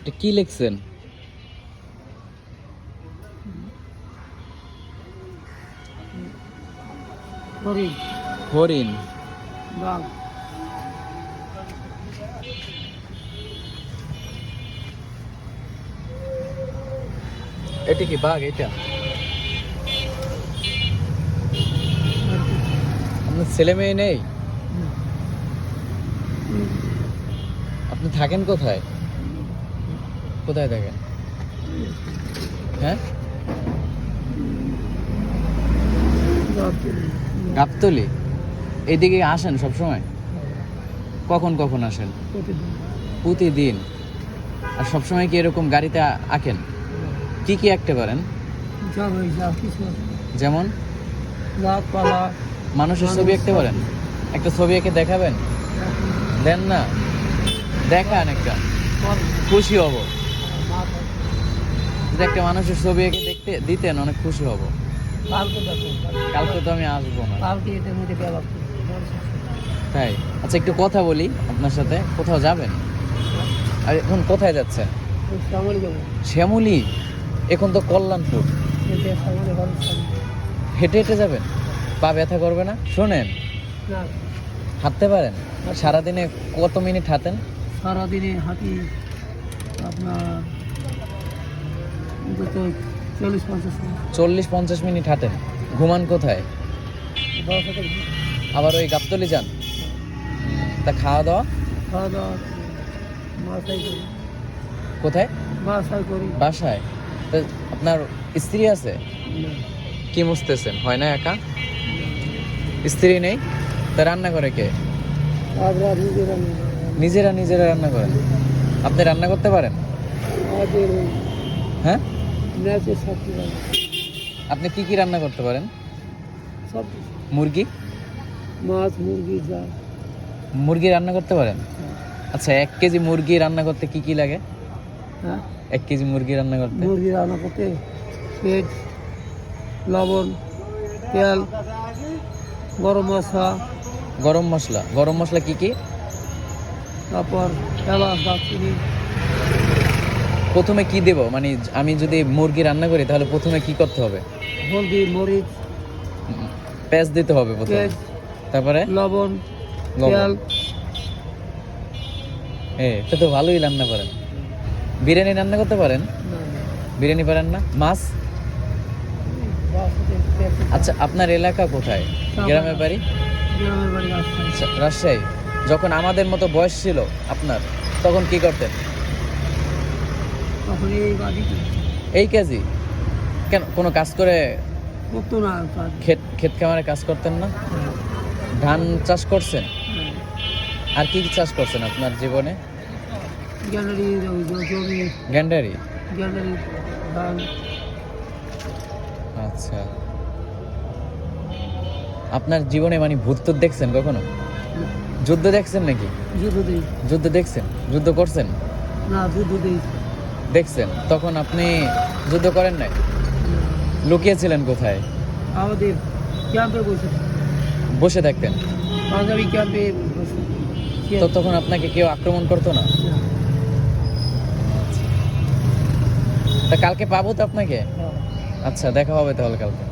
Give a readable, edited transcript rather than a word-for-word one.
এটা কি লিখছেন? হরিণ, হরিণ। বাঘ, এটা কি বাঘ? এটা আপনার ছেলে মেয়ে নেই? আপনি থাকেন কোথায়? কোথায় থাকেন? হ্যাঁ, গাবতলী। এইদিকে আসেন সব সময়? কখন কখন আসেন? প্রতিদিন। আর সব সময় কি এরকম গাড়িতে আঁকেন? কি কি আঁকতে পারেন? যেমন গাছপালা, মানুষের ছবি আঁকতে পারেন? একটা ছবি এঁকে দেখাবেন? দেন না, দেখান একটা, খুশি হব। যদি একটা মানুষের ছবি এঁকে দেখতে দিতেন অনেক খুশি হব। কালকে তো আমি আসবো না। তাই? আচ্ছা, একটু কথা বলি আপনার সাথে। কোথাও যাবেন? আর এখন কোথায় যাচ্ছেন? শ্যামলী? এখন তো কল্যাণপুর। হেঁটে হেঁটে যাবেন? পা ব্যথা করবে না? শোনেন, হাঁটতে পারেন? সারাদিনে কত মিনিট হাঁটেন? সারাদিনে হাঁটি আপনার 40-50 মিনিট হাঁটেন। ঘুমান কোথায়? আবার ওই গাবতলী যান? তা খাওয়া দাওয়া? খাওয়া দাওয়া বাসায় করি। কোথায়? বাসায় করি। বাসায়? তা আপনার স্ত্রী আছে? কি মুছতেছেন? হয় না একা? স্ত্রী নেই? তা রান্না করে কে? আমরা নিজেরা নিজেরা রান্না করেন? আপনি রান্না করতে পারেন? আমাদের হ্যাঁ, ম্যাচের সাথে আপনি কি কি রান্না করতে পারেন? সব মুরগি? মাছ, মুরগি, যা। মুরগি রান্না করতে পারেন? আচ্ছা, 1 কেজি মুরগি রান্না করতে কি কি লাগে? হ্যাঁ, 1 কেজি মুরগি রান্না করতে? মুরগি রান্না করতে পেঁয়াজ, লবণ, তেল, গরম মশলা, গরম মশলা? গরম মশলা কি কি? তারপর এলাচ, দারচিনি। প্রথমে কি দেব? মানে আমি যদি মুরগি রান্না করি তাহলে প্রথমে কি করতে হবে? হলদি, মরিচ, পেঁয়াজ দিতে হবে প্রথমে, পেঁয়াজ, তারপরে লবণ, লবণ। তেল। এটা তো ভালোই রান্না করেন। বিরিয়ানি রান্না করতে পারেন? বিরিয়ানি পারেন না? মাছ? আচ্ছা, আপনার এলাকা কোথায়? গ্রামের বাড়ি? গ্রামের বাড়ি রাজশাহী। আচ্ছা, রাজশাহী। যখন আমাদের মতো বয়স ছিল আপনার, তখন কি করতেন? তখন এই বাড়ি এই কাজই? কেন, কোনো কাজ করে? করতো না কাজ। ক্ষেত খামারে কাজ করতেন না? ধান চাষ করছেন? আর কি কি চাষ করছেন আপনার জীবনে? গ্যালারি, জমি, গ্যান্ডারি? গ্যালারি, ধান। আচ্ছা, আপনার জীবনে মানে ভূত টুত দেখছেন কখনো? যুদ্ধ দেখছেন নাকি? যুদ্ধ দিই যুদ্ধ দেখছেন? যুদ্ধ করছেন? না, যুদ্ধ দিই দেখছেন? তখন আপনি যুদ্ধ করেন নাই? লুকিয়েছিলেন কোথায়? আমাদের ক্যাম্পে বসে, বসে থাকতেন? পাঞ্জাবি ক্যাম্পে বসে। তো তখন আপনাকে কেউ আক্রমণ করতো না? তা কালকে পাবো তো আপনাকে? আচ্ছা, দেখা হবে তাহলে কালকে।